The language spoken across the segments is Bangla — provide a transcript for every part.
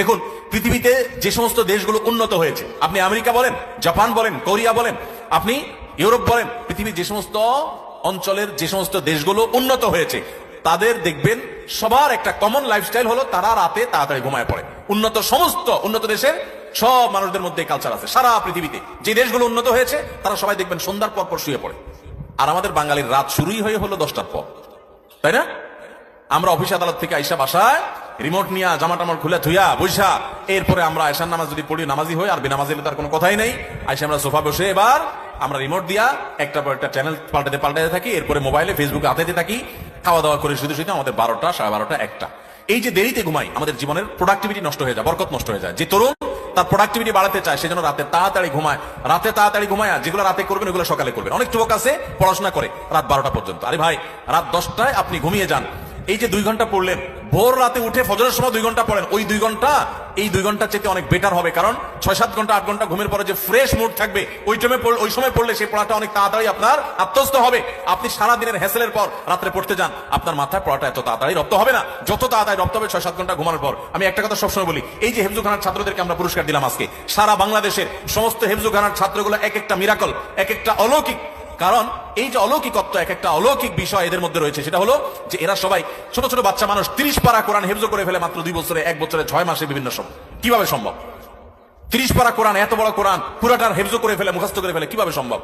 দেখুন, পৃথিবীতে যে সমস্ত দেশগুলো উন্নত হয়েছে, আপনি আমেরিকা বলেন, জাপান বলেন, কোরিয়া বলেন, আপনি ইউরোপ বলেন, পৃথিবীর যে সমস্ত অঞ্চলের যে সমস্ত দেশগুলো উন্নত হয়েছে, তাদের দেখবেন সবার একটা কমন লাইফস্টাইল হলো তারা রাতে তাড়াতাড়ি ঘুমায় পড়ে। সমস্ত উন্নত দেশের সব মানুষদের মধ্যে কালচার আছে। সারা পৃথিবীতে যে দেশগুলো উন্নত হয়েছে তারা সবাই দেখবেন সন্ধ্যার পর শুয়ে পড়ে। আর আমাদের বাঙালির রাত শুরুই হলো 10টার পর, তাই না? আমরা অফিস আদালত থেকে আইসা বাসায় রিমোট নিয়ে জামা টামা খুলে ধুইয়া বৈশা, এরপরে আমরা আয়সার নামাজ যদি পড়ি নামাজি হই, আর বেনামাজি হলে তার কোনো কথাই নেই। আইসা আমরা সোফা বসে এবার আমরা রিমোট দিয়া একটা পর একটা চ্যানেল পাল্টাতে থাকি, এরপরে মোবাইলে ফেসবুকে হাতাইতে থাকি, খাওয়া দাওয়া করে শুধু শুধু আমাদের 12টা, 12:30, 1টা। এই যে দেরিতে ঘুমাই, আমাদের জীবনের প্রোডাক্টিভিটি নষ্ট হয়ে যায়, বরকত নষ্ট হয়ে যায়। যে তরুণ তার প্রোডাক্টিভিটি বাড়াতে চায় সেজন্য রাতে তাড়াতাড়ি ঘুমায়। রাতে তাড়াতাড়ি ঘুমায়, যেগুলো রাতে করবেন ওগুলো সকালে করবেন। অনেক যুবক আছে পড়াশোনা করে রাত 12টা পর্যন্ত। আরে ভাই, রাত 10টায় আপনি ঘুমিয়ে যান, এই যে 2 ঘন্টা পড়লেন, ভোর রাতে উঠে ফজরের সময় 2 ঘন্টা পড়েন, ওই 2 ঘন্টা এই 2 ঘন্টা চেয়ে অনেক বেটার হবে। কারণ 6-7 ঘন্টা 8 ঘন্টা ঘুমের পরে যে ফ্রেশ মুড থাকবে, ওই সময় পড়লে সেই পড়াটা অনেক তাড়াতাড়ি আপনার আত্মস্থ হবে। আপনি সারা দিনের হ্যাসেলের পর রাত্রে পড়তে যান, আপনার মাথায় পড়াটা এত তাড়াতাড়ি রপ্ত হবে না, যত তাড়াতাড়ি রপ্ত হবে 6-7 ঘন্টা ঘুমানোর পর। আমি একটা কথা সবসময় বলি, এই যে হেফজুখানার ছাত্রদেরকে আমরা পুরস্কার দিলাম আজকে, সারা বাংলাদেশের সমস্ত হেফজুখানার ছাত্রগুলো এক একটা মিরাকল, এক একটা অলৌকিক। কারণ এই যে অলৌকিকত্ব, এক একটা অলৌকিক বিষয় এদের মধ্যে রয়েছে, সেটা হলো যে এরা সবাই ছোট ছোট বাচ্চা মানুষ 30 পারা কোরআন হেফজ করে ফেলে মাত্র 2 বছরে, 1 বছরে, 6 মাসে, বিভিন্ন সময়। কিভাবে সম্ভব? 30 পারা কোরআন, এত বড় কোরআন পুরাটার হেফজ করে ফেলে, মুখস্থ করে ফেলে, কিভাবে সম্ভব?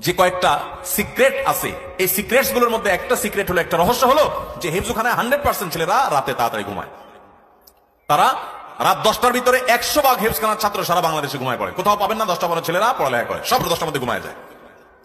যে কয়েকটা সিক্রেট আছে, এই সিক্রেটস গুলোর মধ্যে একটা সিক্রেট হলো, একটা রহস্য হলো যে হেফজখানায় 100% ছেলেরা রাতে তাড়াতাড়ি ঘুমায়। তারা রাত 10টার ভিতরে 100 ভাগ হেফজখানার ছাত্র সারা বাংলাদেশে ঘুমায় পড়ে। কোথাও পাবেন না 10টা বড় ছেলেরা পড়ালেখা করে, সব 10টার মধ্যে ঘুমায় যায়।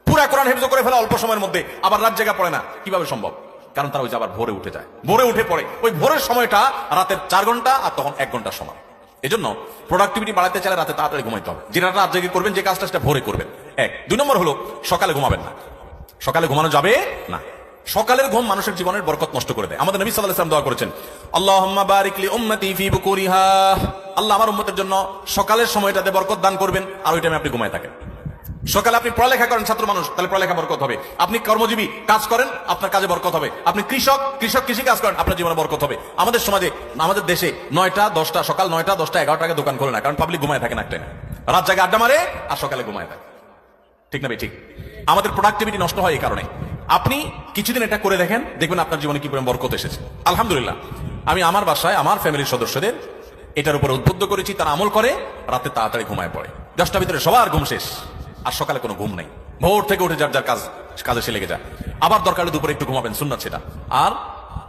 পুরা কোরআন হেফজ করে ফেলা অল্প সময়ের মধ্যে, আবার রাত জায়গা পড়ে না। কিভাবে সম্ভব? কারণ তারা ওই যে আবার ভোরে উঠে যায়, ভোরে উঠে পড়ে। ওই ভোরের সময়টা রাতের 4 ঘন্টা, আর তখন 1 ঘন্টার সময়। এই জন্য প্রোডাক্টিভিটি বাড়াতে চাইলে রাতে তাড়াতাড়ি ঘুমাইতে হবে। যেটা রাত জেগে করবেন, যে কাজটা সেটা ভোরে করবেন। 1 2 নম্বর হলো সকালে ঘুমাবেন না। সকালে ঘুমানো যাবে না। সকালের ঘুম মানুষের জীবনের বরকত নষ্ট করে দেয়। আমাদের নবী সাল্লাল্লাহু আলাইহি ওয়াসাল্লাম দোয়া করেছেন, আল্লাহুম্মা বারিক লি উম্মতি ফি বুকুরিহা, আল্লাহ আমার উম্মতের জন্য সকালের সময়টাতে বরকত দান করবেন, আর ওই টাইমে আপনি ঘুমায় থাকেন। সকালে আপনি পড়ালেখা করেন, ছাত্র মানুষ, তাহলে পড়ালেখা বরকত হবে। আপনি কর্মজীবী কাজ করেন, আপনার কাজে বরকত হবে। আপনি কৃষক কৃষি কাজ করেন, আপনার জীবনে বরকত হবে। আমাদের সমাজে, আমাদের দেশে 9টা 10টা, সকাল 9টা 10টা 11টাকে দোকান খোলে না, কারণ পাবলিক ঘুমায় থাকে না, একটা রাত জায়গায় আড্ডা মারে আর সকালে ঘুমায় থাকে। ঠিক না ভাই? ঠিক। আমাদের প্রোডাক্টিভিটি নষ্ট হয় এই কারণে। আপনি কিছুদিন এটা করে দেখেন, দেখবেন আপনার জীবনে কি পরিমাণ বরকত এসেছে। আলহামদুলিল্লাহ, আমি আমার বাসায় আমার ফ্যামিলির সদস্যদের এটার উপর উদ্বুদ্ধ করেছি, তারা আমল করে, রাতে তাড়াতাড়ি ঘুমায় পড়ে। 10টার ভিতরে সবার ঘুম শেষ, আর সকালে কোনো ঘুম নাই। ভোর থেকে উঠে যার যার কাজে সে লেগে যায়। আবার দরকার হলে দুপুরে একটু ঘুমাবেন, সুন্নাত সেটা, আর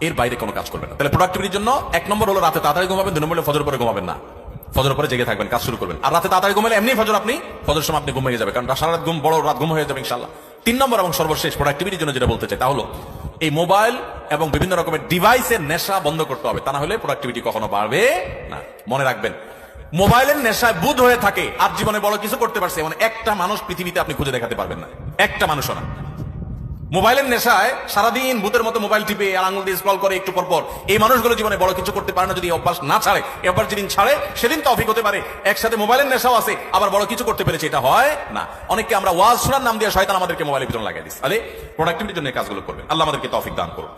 এর বাইরে কোনো কাজ করবেন না। তাহলে প্রোডাক্টিভিটির জন্য 1 নম্বর হলো রাতে তাড়াতাড়ি ঘুমাবেন, 2 নম্বর হলো ফজর পরে ঘুমাবেন না। ফজর পরে জেগে থাকবেন, কাজ শুরু করবেন। আর রাতে তাড়াতাড়ি ঘুমালে এমনি ফজর সময় আপনি ঘুম হয়ে যাবে, কারণ সারা রাত ঘুম, বড় রাত ঘুম হয়ে যাবে ইনশাআল্লাহ। 3 নম্বর এবং সর্বশেষ প্রোডাক্টিভিটির জন্য যেটা বলতে চাই, তা হলো এই মোবাইল এবং বিভিন্ন রকমের ডিভাইসের নেশা বন্ধ করতে হবে। তা না হলে প্রোডাক্টিভিটি কখনো বাড়বে না। মনে রাখবেন, মোবাইলের নেশায় বুধ হয়ে থাকে আর জীবনে বড় কিছু করতে পারছে এমন একটা মানুষ পৃথিবীতে আপনি খুঁজে দেখাতে পারবেন না, একটা মানুষও না। মোবাইলের নেশায় সারাদিন ভূতের মতো মোবাইল টিপে আর আঙুল দিয়ে স্ক্রল করে একটু পর এই মানুষগুলো জীবনে বড় কিছু করতে পারে না, যদি অভ্যাস না ছাড়ে। এবার যেদিন ছাড়ে সেদিন তৌফিক হতে পারে। একসাথে মোবাইলের নেশাও আছে, আবার বড় কিছু করতে পেরেছে, এটা হয় না। অনেককে আমরা ওয়াজ শোনার নাম দিয়ে শয়তান আমাদেরকে মোবাইলের পিছনে লাগিয়ে দিচ্ছে। তাহলে প্রোডাক্টিভিটির জন্য কাজগুলো করবেন। আল্লাহ আমাদেরকে তৌফিক দান করুন।